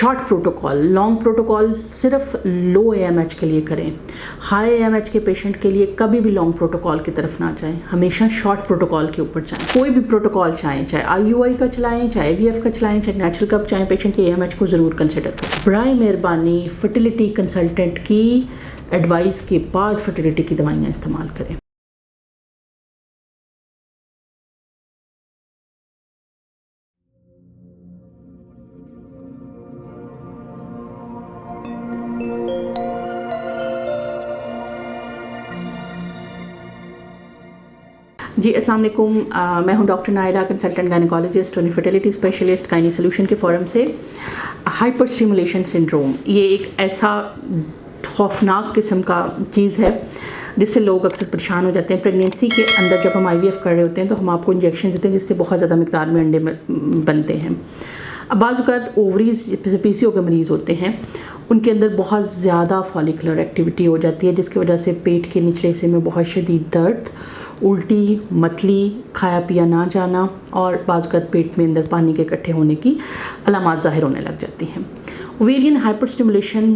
Short protocol, long protocol सिर्फ लो AMH के लिए करें। हाई AMH के पेशेंट के लिए कभी भी लॉन्ग प्रोटोकॉल की तरफ ना जाएं, हमेशा शॉर्ट प्रोटोकॉल के ऊपर जाएं। कोई भी प्रोटोकॉल चाहें, चाहे IUI का चलाएं, चाहे IVF का चलाएं, चाहे नेचुरल कप चाहें, पेशेंट के AMH को ज़रूर कंसिडर करें। बराए मेहरबानी फर्टिलिटी कंसल्टेंट की एडवाइस के बाद फर्टिलिटी की दवाइयाँ इस्तेमाल करें। जी अस्सलाम वालेकुम, मैं हूं डॉक्टर नाइला, कंसल्टेंट गायनेकोलॉजिस्ट और फर्टिलिटी स्पेशलिस्ट गायनी सोल्यूशन के फोरम से। हाइपर स्टिमुलेशन सिंड्रोम ये एक ऐसा खौफनाक किस्म का चीज़ है जिससे लोग अक्सर परेशान हो जाते हैं। प्रेगनेंसी के अंदर जब हम IVF कर रहे होते हैं तो हम आपको इंजेक्शन देते हैं जिससे बहुत ज़्यादा मिकदार में अंडे बनते हैं। अब बाज़ औक़ात ओवरीज PCO के मरीज़ होते हैं, उनके अंदर बहुत ज़्यादा फॉलिकुलर एक्टिविटी हो जाती है जिसकी वजह से पेट के निचले हिस्से में बहुत शदीद दर्द, उल्टी, मतली, खाया पिया ना जाना और बाज़ औक़ात पेट में अंदर पानी के इकट्ठे होने की अलामात ज़ाहिर होने लग जाती हैं। ओवेरियन हाइपर स्टिमुलेशन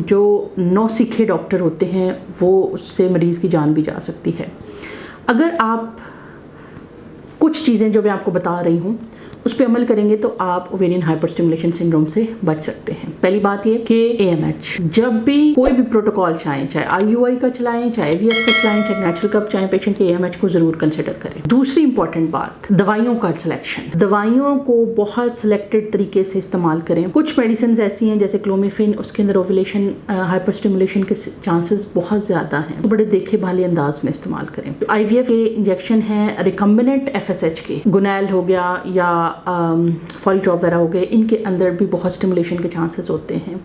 जो नौसिखे डॉक्टर होते हैं वो उससे मरीज़ की जान भी जा सकती है। अगर आप कुछ चीज़ें जो मैं आपको बता रही हूँ उस पर अमल करेंगे तो आप ओवेरियन हाइपर स्टिमुलेशन सिंड्रोम से बच सकते हैं। पहली बात ये कि AMH जब भी कोई भी प्रोटोकॉल चाहें, चाहे IUI का चलाएं, चाहे IVF का चलाएं, चाहे नेचुरल कप चाहें, पेशेंट के AMH को ज़रूर कंसिडर करें। दूसरी इंपॉर्टेंट बात, दवाइयों का सिलेक्शन। दवाइयों को बहुत सिलेक्टेड तरीके से इस्तेमाल करें। कुछ मेडिसिन ऐसी हैं जैसे क्लोमिफिन, उसके अंदर ओवुलेशन हाइपर स्टिमुलेशन के चांसेस बहुत ज़्यादा हैं, तो बड़े देखे भाले अंदाज में इस्तेमाल करें। IVF के इंजेक्शन है रिकम्बिनेंट FSH के, गुनैल हो गया या फॉलीड्रॉप वगैरह हो गए, इनके अंदर भी बहुत स्टिमुलेशन के चांसेस होते हैं।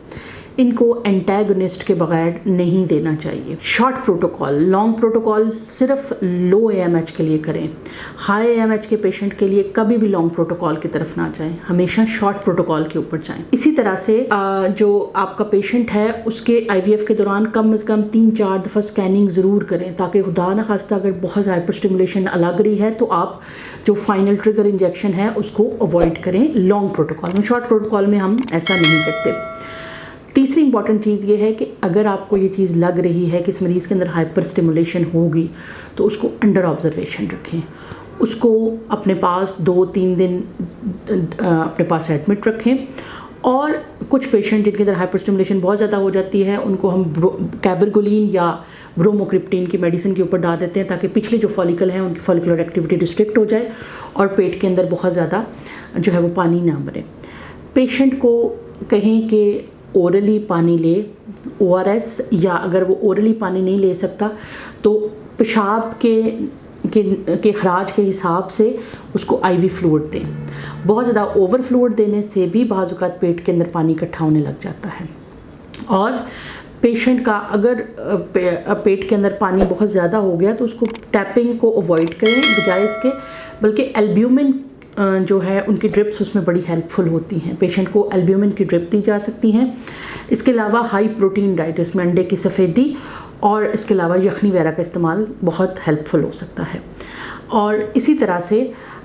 इनको एंटागोनिस्ट के बगैर नहीं देना चाहिए। शॉर्ट प्रोटोकॉल, लॉन्ग प्रोटोकॉल सिर्फ लो AMH के लिए करें। हाई AMH के पेशेंट के लिए कभी भी लॉन्ग प्रोटोकॉल की तरफ ना जाएं, हमेशा शॉर्ट प्रोटोकॉल के ऊपर जाएं। इसी तरह से जो आपका पेशेंट है उसके IVF के दौरान कम से कम 3-4 दफ़ा स्कैनिंग ज़रूर करें ताकि खुदा न खास्ता अगर बहुत हाइपर स्टिमुलेशन लग रही है तो आप जो फाइनल ट्रिगर इंजेक्शन है उसको अवॉइड करें लॉन्ग प्रोटोकॉल में। शॉर्ट प्रोटोकॉल में हम ऐसा नहीं करते। तीसरी इंपॉर्टेंट चीज़ ये है कि अगर आपको ये चीज़ लग रही है कि इस मरीज़ के अंदर हाइपर स्टिमुलेशन होगी तो उसको अंडर ऑब्जर्वेशन रखें, उसको अपने पास 2-3 दिन अपने पास एडमिट रखें। और कुछ पेशेंट जिनके अंदर हाइपर स्टिमुलेशन बहुत ज़्यादा हो जाती है उनको हम कैबरगोलिन या ब्रोमोक्रिप्टिन की मेडिसिन के ऊपर डाल देते हैं ताकि पिछले जो फॉलिकल हैं उनकी फॉलिकुलर एक्टिविटी डिस्ट्रिक्ट हो जाए और पेट के अंदर बहुत ज़्यादा जो है वो पानी ना भरे। पेशेंट को कहें कि ओरली पानी ले, ORS, या अगर वो ओरली पानी नहीं ले सकता तो पेशाब के खराज के हिसाब से उसको IV फ्लूइड दें। बहुत ज़्यादा ओवर फ्लूइड देने से भी बाज़ औक़ात पेट के अंदर पानी इकट्ठा होने लग जाता है। और पेशेंट का अगर पेट के अंदर पानी बहुत ज़्यादा हो गया तो उसको टैपिंग को अवॉइड करें बजाय इसके, बल्कि एल्ब्यूमिन जो है उनकी ड्रिप्स उसमें बड़ी हेल्पफुल होती हैं। पेशेंट को एल्ब्यूमिन की ड्रिप दी जा सकती हैं। इसके अलावा हाई प्रोटीन डाइट, इसमें अंडे की सफ़ेदी और इसके अलावा यखनी वगैरह का इस्तेमाल बहुत हेल्पफुल हो सकता है। और इसी तरह से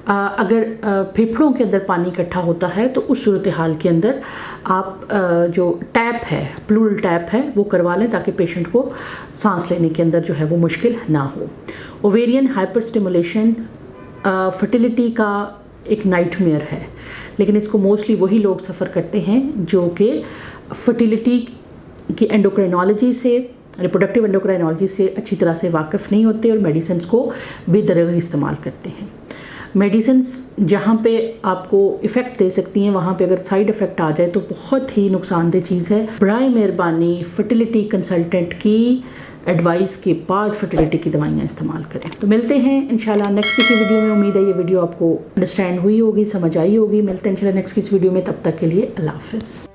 अगर फेफड़ों के अंदर पानी इकट्ठा होता है तो उस सूरत हाल के अंदर आप जो टैप है, प्लूरल टैप है, वो करवा लें ताकि पेशेंट को सांस लेने के अंदर जो है वो मुश्किल ना हो। ओवेरियन हाइपर स्टिमुलेशन फर्टिलिटी का एक नाइटमेयर है, लेकिन इसको मोस्टली वही लोग सफ़र करते हैं जो कि फर्टिलिटी की एंडोक्राइनोलॉजी से, रिप्रोडक्टिव एंडोक्राइनोलॉजी से अच्छी तरह से वाकिफ़ नहीं होते और मेडिसिन्स को बेदरगी इस्तेमाल करते हैं। मेडिसिन्स जहाँ पे आपको इफ़ेक्ट दे सकती हैं वहाँ पे अगर साइड इफ़ेक्ट आ जाए तो बहुत ही नुकसानदेह चीज़ है। बराए मेहरबानी फर्टिलिटी कंसल्टेंट की एडवाइस के बाद फर्टिलिटी की दवाइयाँ इस्तेमाल करें। तो मिलते हैं इंशाल्लाह नेक्स्ट किसी वीडियो में। उम्मीद है ये वीडियो आपको अंडरस्टैंड हुई होगी, समझ आई होगी। मिलते हैं इंशाल्लाह नेक्स्ट किसी वीडियो में, तब तक के लिए अल्लाह हाफ़िज़।